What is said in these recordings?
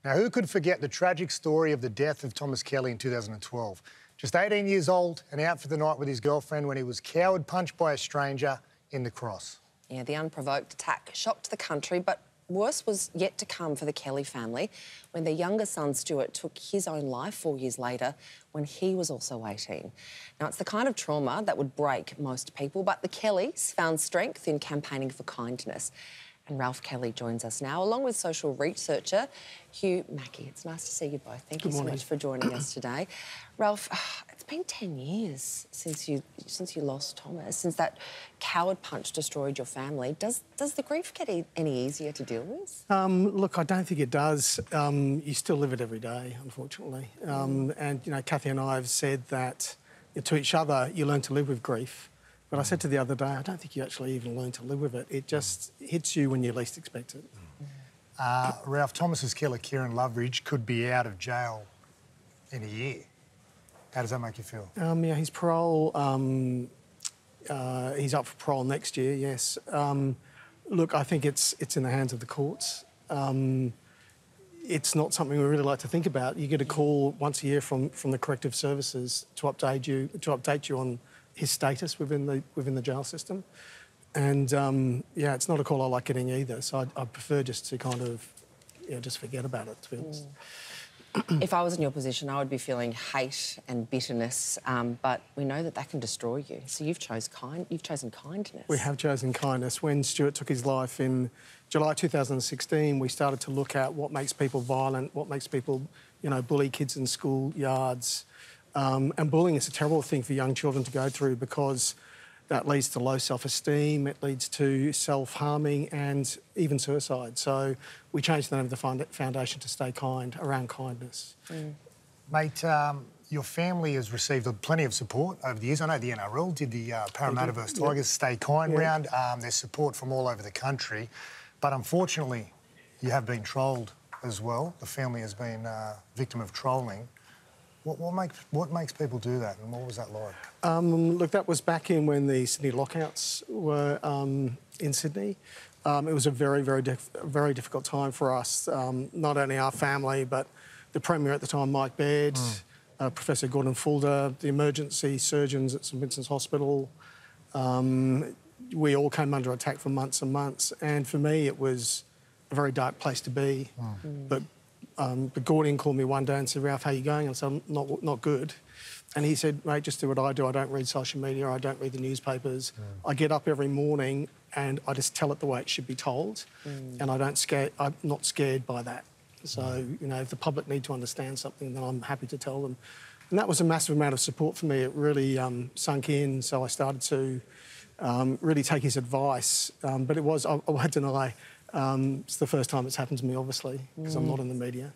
Now, who could forget the tragic story of the death of Thomas Kelly in 2012? Just 18 years old and out for the night with his girlfriend when he was coward punched by a stranger in the Cross. Yeah, the unprovoked attack shocked the country, but worse was yet to come for the Kelly family when their younger son, Stuart, took his own life 4 years later when he was also 18. Now, it's the kind of trauma that would break most people, but the Kellys found strength in campaigning for kindness. And Ralph Kelly joins us now, along with social researcher Hugh Mackay. It's nice to see you both. Thank you so much for joining us today. Ralph, it's been 10 years since you lost Thomas, since that coward punch destroyed your family. Does the grief get any easier to deal with? Look, I don't think it does. You still live it every day, unfortunately. And, you know, Kathy and I have said that to each other, you learn to live with grief. But I said to the other day, I don't think you actually even learn to live with it. It just hits you when you least expect it. Ralph, Thomas's killer, Kieran Loveridge, could be out of jail in a year. How does that make you feel? Yeah, his parole, he's up for parole next year, yes. Look, I think it's in the hands of the courts. It's not something we really like to think about. You get a call once a year from the corrective services to update you on his status within the jail system. And, yeah, it's not a call I like getting either, so I prefer just to kind of, you know, just forget about it, to be honest. If I was in your position, I would be feeling hate and bitterness, but we know that can destroy you. So you've chosen kindness. We have chosen kindness. When Stuart took his life in July 2016, we started to look at what makes people violent, what makes people, you know, bully kids in school yards. And bullying is a terrible thing for young children to go through because that leads to low self-esteem, it leads to self-harming and even suicide. So we changed the name of the foundation to Stay Kind, around kindness. Mate, your family has received plenty of support over the years. I know the NRL did the Parramatta vs Tigers Stay Kind round. There's support from all over the country. But unfortunately, you have been trolled as well. The family has been a victim of trolling. What makes people do that, and what was that like? Look, that was back in when the Sydney lockouts were in Sydney. It was a very, very difficult time for us, not only our family, but the Premier at the time, Mike Baird, Professor Gordon Fulder, the emergency surgeons at St Vincent's Hospital. We all came under attack for months and months, and for me it was a very dark place to be. But Gordon called me one day and said, "Ralph, how are you going?" And I said, not good. And he said, "Mate, just do what I do. I don't read social media. I don't read the newspapers. I get up every morning and I just tell it the way it should be told. And I'm not scared by that. So, you know, if the public need to understand something, then I'm happy to tell them." And that was a massive amount of support for me. It really sunk in. So I started to really take his advice. But it was, I won't deny, it's the first time it's happened to me, obviously, because I'm not in the media.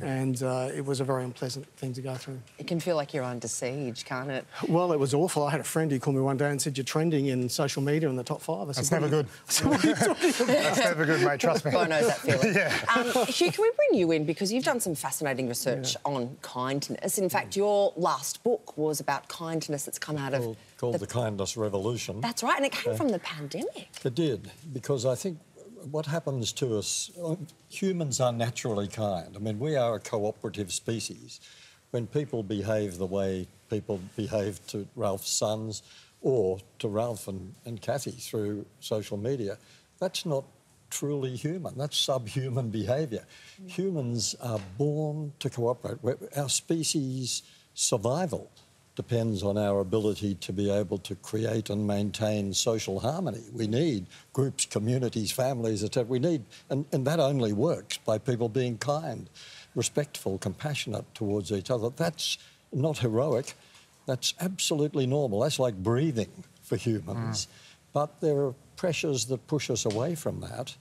And it was a very unpleasant thing to go through. It can feel like you're under siege, can't it? Well, it was awful. I had a friend who called me one day and said, "You're trending in social media in the top 5. I said, "That's never good." I said, "What are you talking about?" That's never good, mate, trust me. God knows that feeling. Yeah. Hugh, can we bring you in? Because you've done some fascinating research on kindness. In fact, your last book was about kindness that's come out of... Called The Kindness Revolution. That's right, and it came from the pandemic. It did, because I think what happens to us, humans are naturally kind. I mean, we are a cooperative species. When people behave the way people behave to Ralph's sons or to Ralph and Kathy through social media, that's not truly human. That's subhuman behaviour. Humans are born to cooperate. Our species' survival depends on our ability to be able to create and maintain social harmony. We need groups, communities, families, etc. We need, and that only works by people being kind, respectful, compassionate towards each other. That's not heroic. That's absolutely normal. That's like breathing for humans. But there are pressures that push us away from that.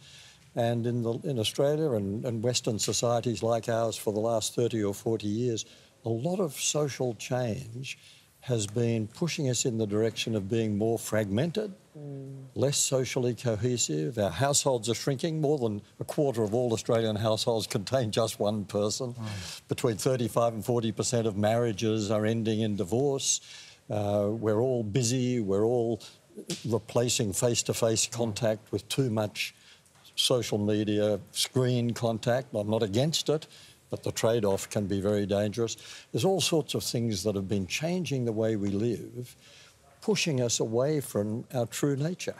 And in Australia and Western societies like ours for the last 30 or 40 years, a lot of social change has been pushing us in the direction of being more fragmented, less socially cohesive. Our households are shrinking. More than a quarter of all Australian households contain just one person. Between 35 and 40% of marriages are ending in divorce. We're all busy. We're all replacing face-to-face contact with too much social media, screen contact. I'm not against it, but the trade-off can be very dangerous. There's all sorts of things that have been changing the way we live, pushing us away from our true nature.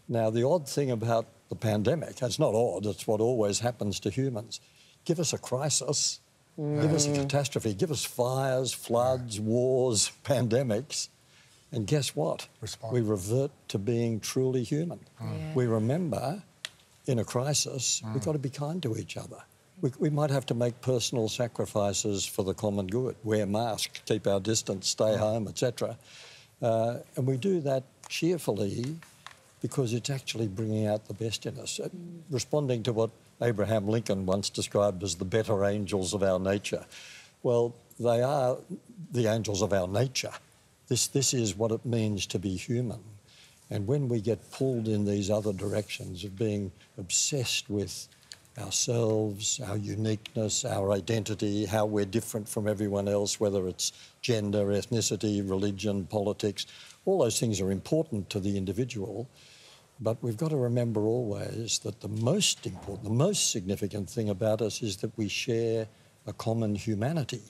Now, the odd thing about the pandemic, it's not odd, it's what always happens to humans. Give us a crisis, give us a catastrophe, give us fires, floods, wars, pandemics, and guess what? We revert to being truly human. We remember, in a crisis, we've got to be kind to each other. We might have to make personal sacrifices for the common good, wear masks, keep our distance, stay home, etc. And we do that cheerfully because it's actually bringing out the best in us. Responding to what Abraham Lincoln once described as the better angels of our nature. Well, they are the angels of our nature. This is what it means to be human. And when we get pulled in these other directions of being obsessed with ourselves, our uniqueness, our identity, how we're different from everyone else, whether it's gender, ethnicity, religion, politics, all those things are important to the individual. But we've got to remember always that the most important, the most significant thing about us is that we share a common humanity.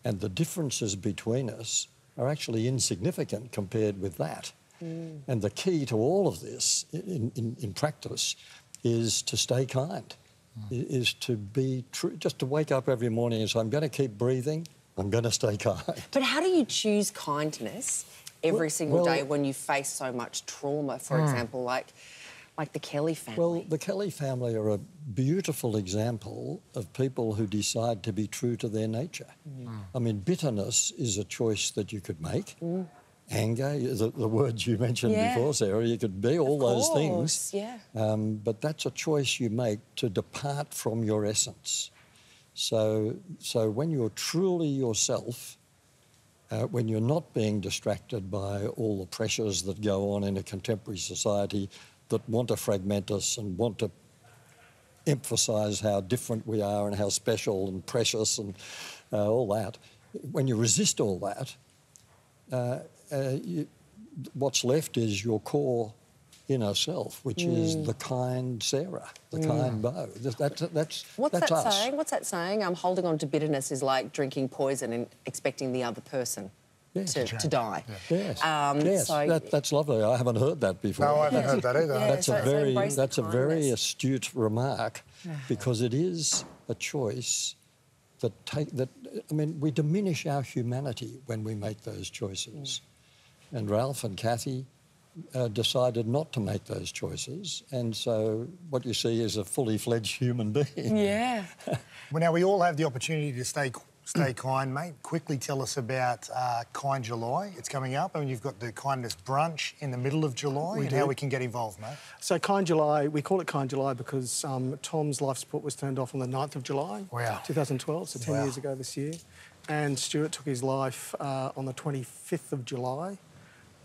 And the differences between us are actually insignificant compared with that. And the key to all of this in practice is to stay kind, is to be true, just to wake up every morning and say, I'm going to keep breathing, I'm going to stay kind. But how do you choose kindness every single day when you face so much trauma, for example, like the Kelly family? Well, the Kelly family are a beautiful example of people who decide to be true to their nature. I mean, bitterness is a choice that you could make. Anger, the words you mentioned before, Sarah, you could be all those things. But that's a choice you make to depart from your essence. So when you're truly yourself, when you're not being distracted by all the pressures that go on in a contemporary society that want to fragment us and want to emphasise how different we are and how special and precious and all that, when you resist all that, what's left is your core inner self, which is the kind Sarah, the kind Bo. That's us. Saying? What's that saying? Holding on to bitterness is like drinking poison and expecting the other person to die. Yes, that's lovely. I haven't heard that before. No, I haven't heard that either. That's a very astute remark, because it is a choice that I mean, we diminish our humanity when we make those choices. And Ralph and Kathy decided not to make those choices, and so what you see is a fully fledged human being. Well, now we all have the opportunity to stay kind, mate. Quickly tell us about Kind July. It's coming up, and you've got the Kindness Brunch in the middle of July, how we can get involved, mate. So Kind July, we call it Kind July because Tom's life support was turned off on the 9th of July, 2012, so 10 years ago this year. And Stuart took his life on the 25th of July.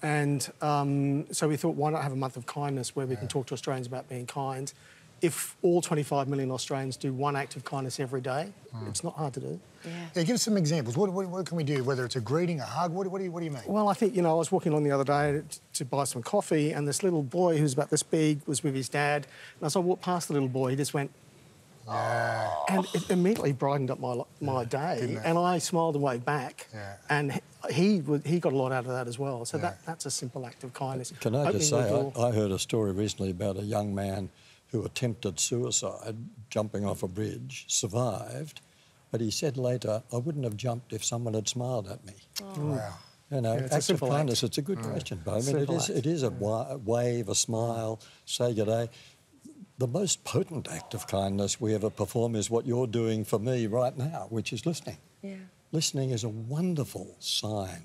And so we thought, why not have a month of kindness where we can talk to Australians about being kind? If all 25 million Australians do one act of kindness every day, it's not hard to do. Give us some examples. What can we do? Whether it's a greeting, a hug, what do you mean? Well, I think, I was walking along the other day to buy some coffee, and this little boy who's about this big was with his dad. And as I walked past the little boy, he just went, and it immediately brightened up my day, and I smiled and waved back, and he got a lot out of that as well. So that's a simple act of kindness. Can I just say, I heard a story recently about a young man who attempted suicide, jumping off a bridge, survived, but he said later, I wouldn't have jumped if someone had smiled at me. Wow. Acts of kindness, it's a good question, Bo. I mean, it is a wave, a smile, say good day. The most potent act of kindness we ever perform is what you're doing for me right now, which is listening. Listening is a wonderful sign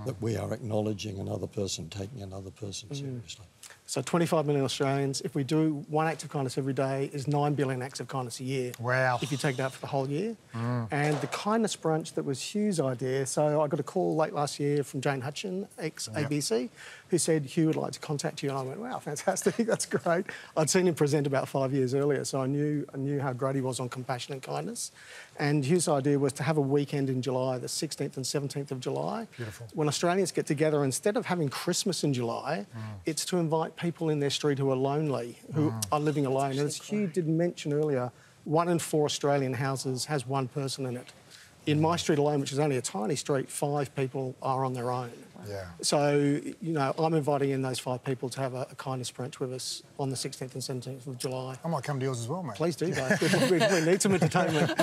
that we are acknowledging another person, taking another person seriously. So 25 million Australians, if we do one act of kindness every day, is 9 billion acts of kindness a year. Wow. If you take that for the whole year. And the kindness brunch, that was Hugh's idea. So I got a call late last year from Jane Hutchin, ex-ABC, who said, Hugh would like to contact you. And I went, wow, fantastic, that's great. I'd seen him present about 5 years earlier, so I knew how great he was on compassion and kindness. And Hugh's idea was to have a weekend in July, the 16th and 17th of July. Beautiful. When Australians get together, instead of having Christmas in July, it's to invite people in their street who are lonely, who are living alone. And as Hugh did mention earlier, 1 in 4 Australian houses has one person in it. In my street alone, which is only a tiny street, 5 people are on their own. Yeah. So, you know, I'm inviting in those 5 people to have a kindness brunch with us on the 16th and 17th of July. I might come to yours as well, mate. Please do, mate. we need some entertainment.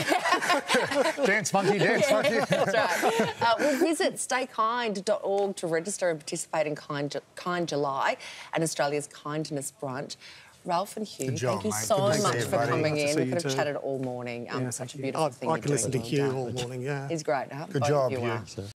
Dance monkey, dance monkey. That's right. We'll visit staykind.org to register and participate in Kind July and Australia's kindness brunch. Ralph and Hugh, Good job, thank you mate. so Good to see much you, for buddy. coming Nice to in. see We you could have too. chatted all morning. Yeah, Such a thank you. beautiful thing I you're could listen to doing. Hugh Well all done. morning, yeah. He's great. Huh? Good Both job, of you Hugh. are.